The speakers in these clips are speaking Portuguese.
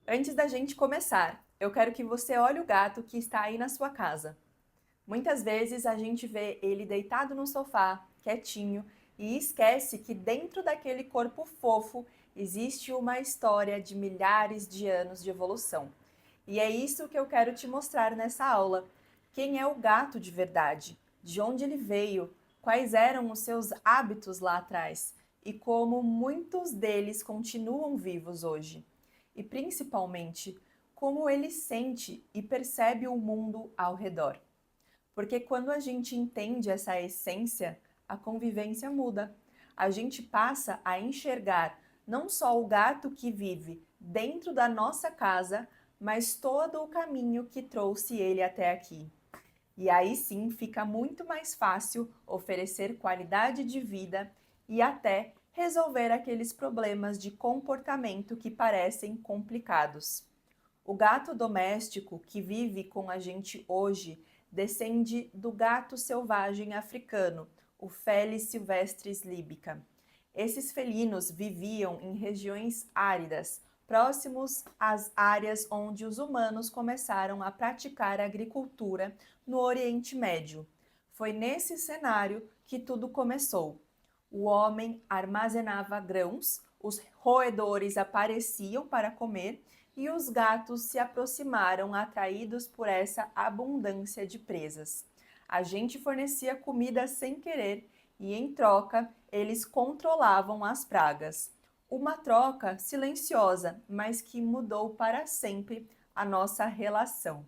Antes da gente começar, eu quero que você olhe o gato que está aí na sua casa. Muitas vezes a gente vê ele deitado no sofá, quietinho, e esquece que dentro daquele corpo fofo existe uma história de milhares de anos de evolução. E é isso que eu quero te mostrar nessa aula. Quem é o gato de verdade? De onde ele veio? Quais eram os seus hábitos lá atrás? E como muitos deles continuam vivos hoje? E principalmente, como ele sente e percebe o mundo ao redor. Porque quando a gente entende essa essência, a convivência muda. A gente passa a enxergar não só o gato que vive dentro da nossa casa, mas todo o caminho que trouxe ele até aqui. E aí sim fica muito mais fácil oferecer qualidade de vida e até resolver aqueles problemas de comportamento que parecem complicados. O gato doméstico que vive com a gente hoje descende do gato selvagem africano, o Felis silvestris libica. Esses felinos viviam em regiões áridas, próximos às áreas onde os humanos começaram a praticar agricultura no Oriente Médio. Foi nesse cenário que tudo começou. O homem armazenava grãos, os roedores apareciam para comer e os gatos se aproximaram atraídos por essa abundância de presas. A gente fornecia comida sem querer e, em troca, eles controlavam as pragas. Uma troca silenciosa, mas que mudou para sempre a nossa relação.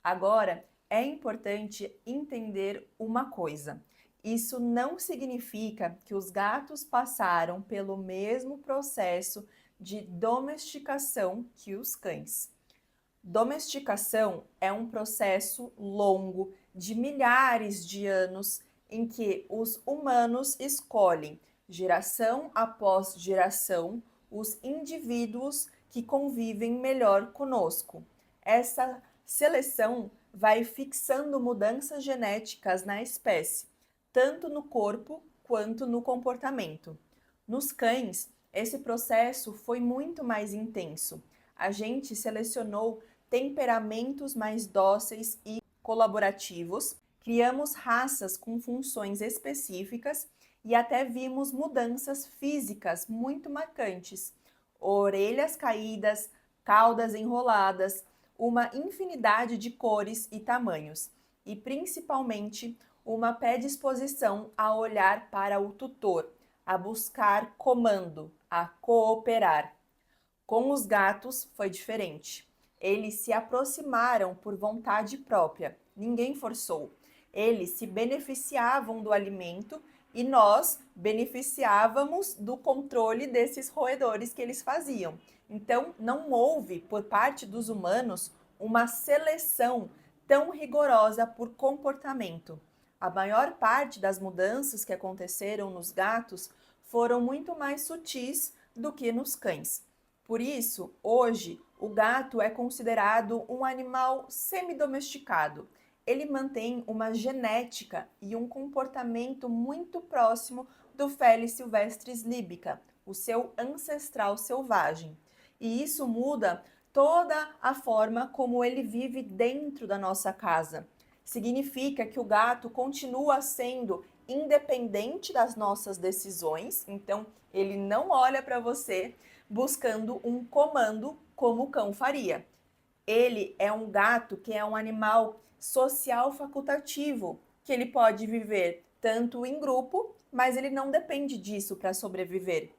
Agora, é importante entender uma coisa. Isso não significa que os gatos passaram pelo mesmo processo de domesticação que os cães. Domesticação é um processo longo de milhares de anos em que os humanos escolhem, geração após geração, os indivíduos que convivem melhor conosco. Essa seleção vai fixando mudanças genéticas na espécie, tanto no corpo quanto no comportamento. Nos cães, esse processo foi muito mais intenso. A gente selecionou temperamentos mais dóceis e colaborativos, criamos raças com funções específicas e até vimos mudanças físicas muito marcantes. Orelhas caídas, caudas enroladas, uma infinidade de cores e tamanhos, e principalmente uma predisposição a olhar para o tutor, a buscar comando, a cooperar. Com os gatos foi diferente. Eles se aproximaram por vontade própria, ninguém forçou. Eles se beneficiavam do alimento e nós beneficiávamos do controle desses roedores que eles faziam. Então, não houve, por parte dos humanos, uma seleção tão rigorosa por comportamento. A maior parte das mudanças que aconteceram nos gatos foram muito mais sutis do que nos cães. Por isso, hoje, o gato é considerado um animal semi-domesticado. Ele mantém uma genética e um comportamento muito próximo do Felis silvestris libica, o seu ancestral selvagem. E isso muda toda a forma como ele vive dentro da nossa casa. Significa que o gato continua sendo independente das nossas decisões, então ele não olha para você buscando um comando como o cão faria. Ele é um gato que é um animal social facultativo, que ele pode viver tanto em grupo, mas ele não depende disso para sobreviver.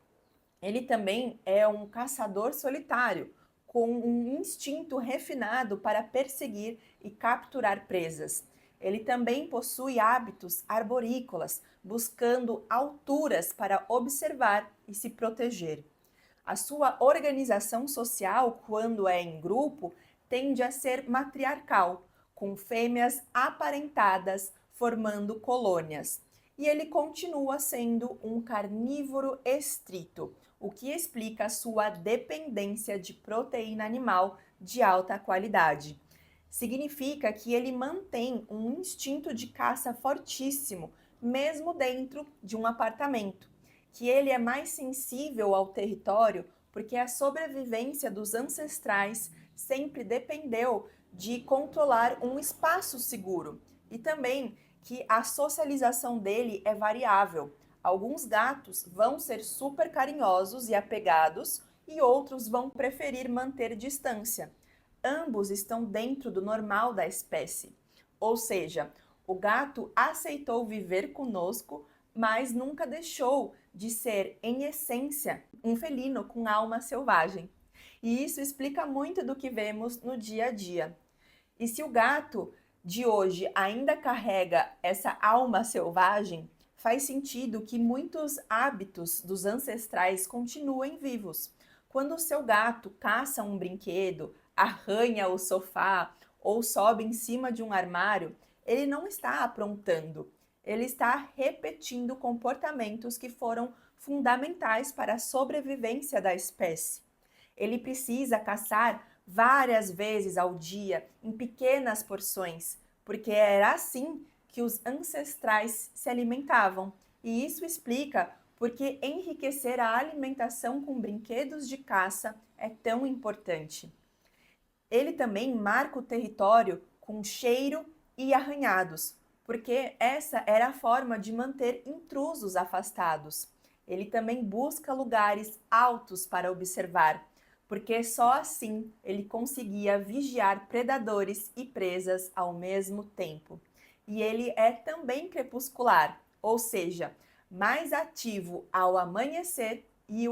Ele também é um caçador solitário, com um instinto refinado para perseguir e capturar presas. Ele também possui hábitos arborícolas, buscando alturas para observar e se proteger. A sua organização social, quando é em grupo, tende a ser matriarcal, com fêmeas aparentadas formando colônias. E ele continua sendo um carnívoro estrito, o que explica a sua dependência de proteína animal de alta qualidade. Significa que ele mantém um instinto de caça fortíssimo, mesmo dentro de um apartamento, que ele é mais sensível ao território porque a sobrevivência dos ancestrais sempre dependeu de controlar um espaço seguro e também que a socialização dele é variável. Alguns gatos vão ser super carinhosos e apegados e outros vão preferir manter distância. Ambos estão dentro do normal da espécie. Ou seja, o gato aceitou viver conosco, mas nunca deixou de ser, em essência, um felino com alma selvagem. E isso explica muito do que vemos no dia a dia. E se o gato de hoje ainda carrega essa alma selvagem, faz sentido que muitos hábitos dos ancestrais continuem vivos. Quando o seu gato caça um brinquedo, arranha o sofá ou sobe em cima de um armário, ele não está aprontando, ele está repetindo comportamentos que foram fundamentais para a sobrevivência da espécie. Ele precisa caçar várias vezes ao dia, em pequenas porções, porque era assim que os ancestrais se alimentavam. E isso explica porque enriquecer a alimentação com brinquedos de caça é tão importante. Ele também marca o território com cheiro e arranhados, porque essa era a forma de manter intrusos afastados. Ele também busca lugares altos para observar, porque só assim ele conseguia vigiar predadores e presas ao mesmo tempo. E ele é também crepuscular, ou seja, mais ativo ao amanhecer e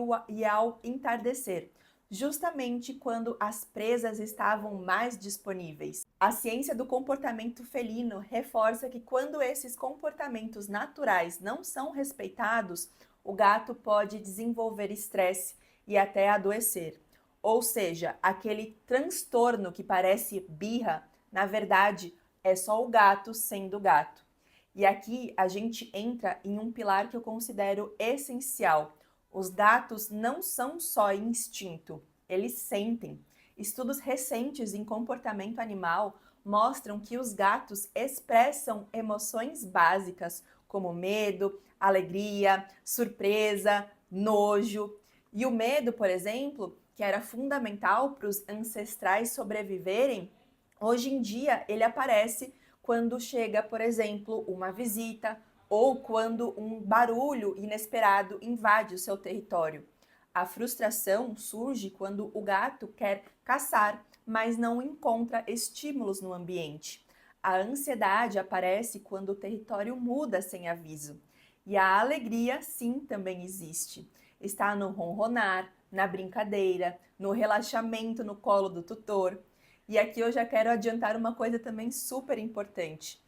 ao entardecer, justamente quando as presas estavam mais disponíveis. A ciência do comportamento felino reforça que quando esses comportamentos naturais não são respeitados, o gato pode desenvolver estresse e até adoecer. Ou seja, aquele transtorno que parece birra, na verdade, é só o gato sendo gato. E aqui a gente entra em um pilar que eu considero essencial. Os gatos não são só instinto, eles sentem. Estudos recentes em comportamento animal mostram que os gatos expressam emoções básicas como medo, alegria, surpresa, nojo. E o medo, por exemplo, que era fundamental para os ancestrais sobreviverem, hoje em dia ele aparece quando chega, por exemplo, uma visita ou quando um barulho inesperado invade o seu território. A frustração surge quando o gato quer caçar, mas não encontra estímulos no ambiente. A ansiedade aparece quando o território muda sem aviso. E a alegria, sim, também existe. Está no ronronar, na brincadeira, no relaxamento no colo do tutor. E aqui eu já quero adiantar uma coisa também super importante.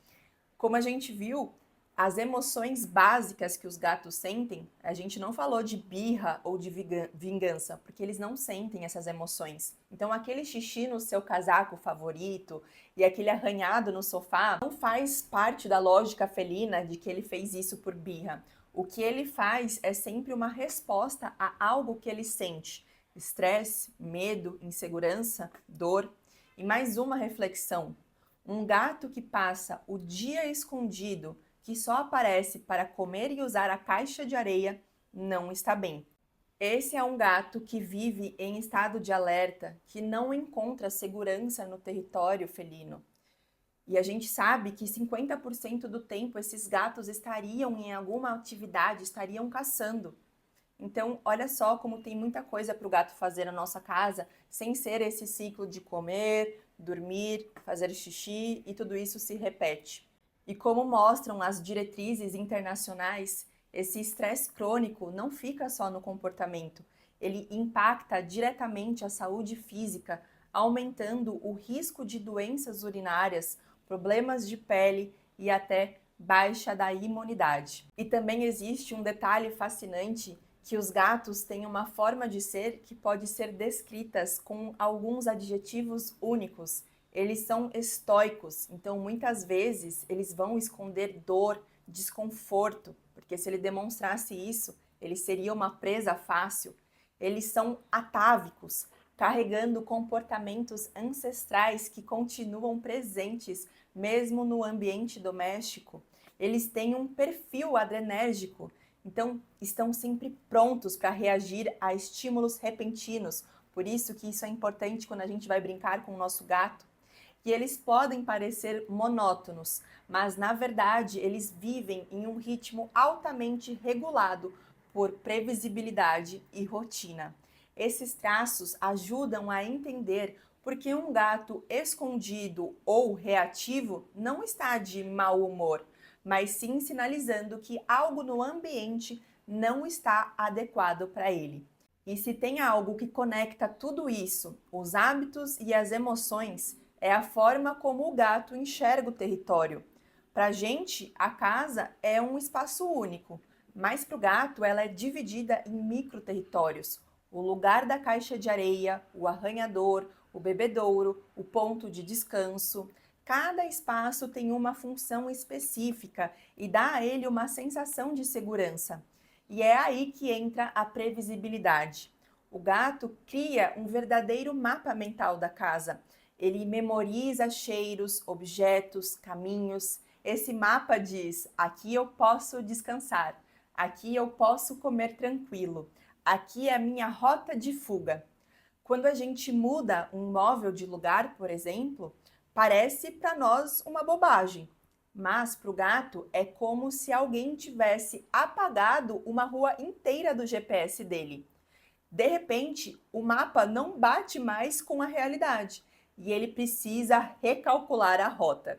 Como a gente viu, as emoções básicas que os gatos sentem, a gente não falou de birra ou de vingança, porque eles não sentem essas emoções. Então, aquele xixi no seu casaco favorito e aquele arranhado no sofá não faz parte da lógica felina de que ele fez isso por birra. O que ele faz é sempre uma resposta a algo que ele sente: estresse, medo, insegurança, dor. E mais uma reflexão: um gato que passa o dia escondido, que só aparece para comer e usar a caixa de areia, não está bem. Esse é um gato que vive em estado de alerta, que não encontra segurança no território felino. E a gente sabe que 50% do tempo esses gatos estariam em alguma atividade, estariam caçando. Então, olha só como tem muita coisa para o gato fazer na nossa casa, sem ser esse ciclo de comer, dormir, fazer xixi e tudo isso se repete. E como mostram as diretrizes internacionais, esse estresse crônico não fica só no comportamento, ele impacta diretamente a saúde física, aumentando o risco de doenças urinárias, problemas de pele e até baixa da imunidade. E também existe um detalhe fascinante, que os gatos têm uma forma de ser que pode ser descritas com alguns adjetivos únicos. Eles são estoicos, então muitas vezes eles vão esconder dor, desconforto, porque se ele demonstrasse isso, ele seria uma presa fácil. Eles são atávicos, carregando comportamentos ancestrais que continuam presentes mesmo no ambiente doméstico. Eles têm um perfil adrenérgico, Então, estão sempre prontos para reagir a estímulos repentinos. Por isso que isso é importante quando a gente vai brincar com o nosso gato. E eles podem parecer monótonos, mas na verdade eles vivem em um ritmo altamente regulado por previsibilidade e rotina. Esses traços ajudam a entender por que um gato escondido ou reativo não está de mau humor, mas sim sinalizando que algo no ambiente não está adequado para ele. E se tem algo que conecta tudo isso, os hábitos e as emoções, é a forma como o gato enxerga o território. Para a gente, a casa é um espaço único, mas para o gato ela é dividida em micro-territórios. O lugar da caixa de areia, o arranhador, o bebedouro, o ponto de descanso. Cada espaço tem uma função específica e dá a ele uma sensação de segurança. E é aí que entra a previsibilidade. O gato cria um verdadeiro mapa mental da casa. Ele memoriza cheiros, objetos, caminhos. Esse mapa diz: aqui eu posso descansar, aqui eu posso comer tranquilo, aqui é a minha rota de fuga. Quando a gente muda um móvel de lugar, por exemplo, parece para nós uma bobagem, mas para o gato é como se alguém tivesse apagado uma rua inteira do GPS dele. De repente, o mapa não bate mais com a realidade e ele precisa recalcular a rota.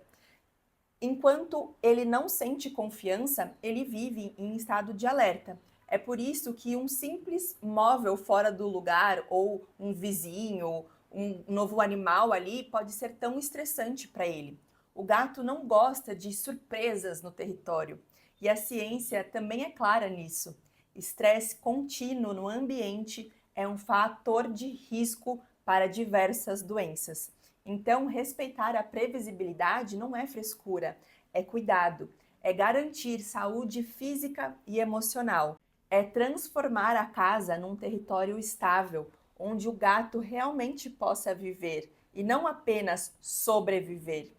Enquanto ele não sente confiança, ele vive em estado de alerta. É por isso que um simples móvel fora do lugar ou um vizinho, um novo animal ali pode ser tão estressante para ele. O gato não gosta de surpresas no território e a ciência também é clara nisso. Estresse contínuo no ambiente é um fator de risco para diversas doenças. Então, respeitar a previsibilidade não é frescura, é cuidado, é garantir saúde física e emocional, é transformar a casa num território estável, onde o gato realmente possa viver e não apenas sobreviver.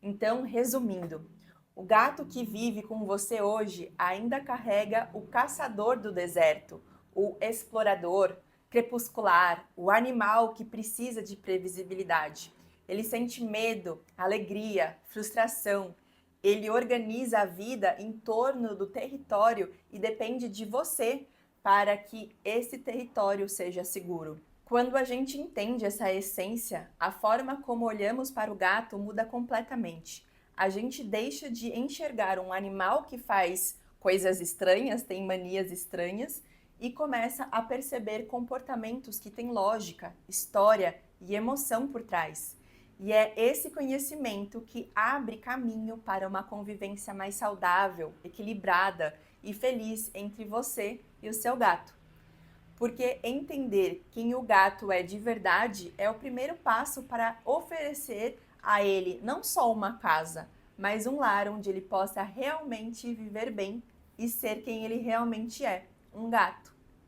Então, resumindo, o gato que vive com você hoje ainda carrega o caçador do deserto, o explorador crepuscular, o animal que precisa de previsibilidade. Ele sente medo, alegria, frustração. Ele organiza a vida em torno do território e depende de você para que esse território seja seguro. Quando a gente entende essa essência, a forma como olhamos para o gato muda completamente. A gente deixa de enxergar um animal que faz coisas estranhas, tem manias estranhas, e começa a perceber comportamentos que têm lógica, história e emoção por trás. E é esse conhecimento que abre caminho para uma convivência mais saudável, equilibrada e feliz entre você e o seu gato. Porque entender quem o gato é de verdade é o primeiro passo para oferecer a ele não só uma casa, mas um lar onde ele possa realmente viver bem e ser quem ele realmente é, um gato.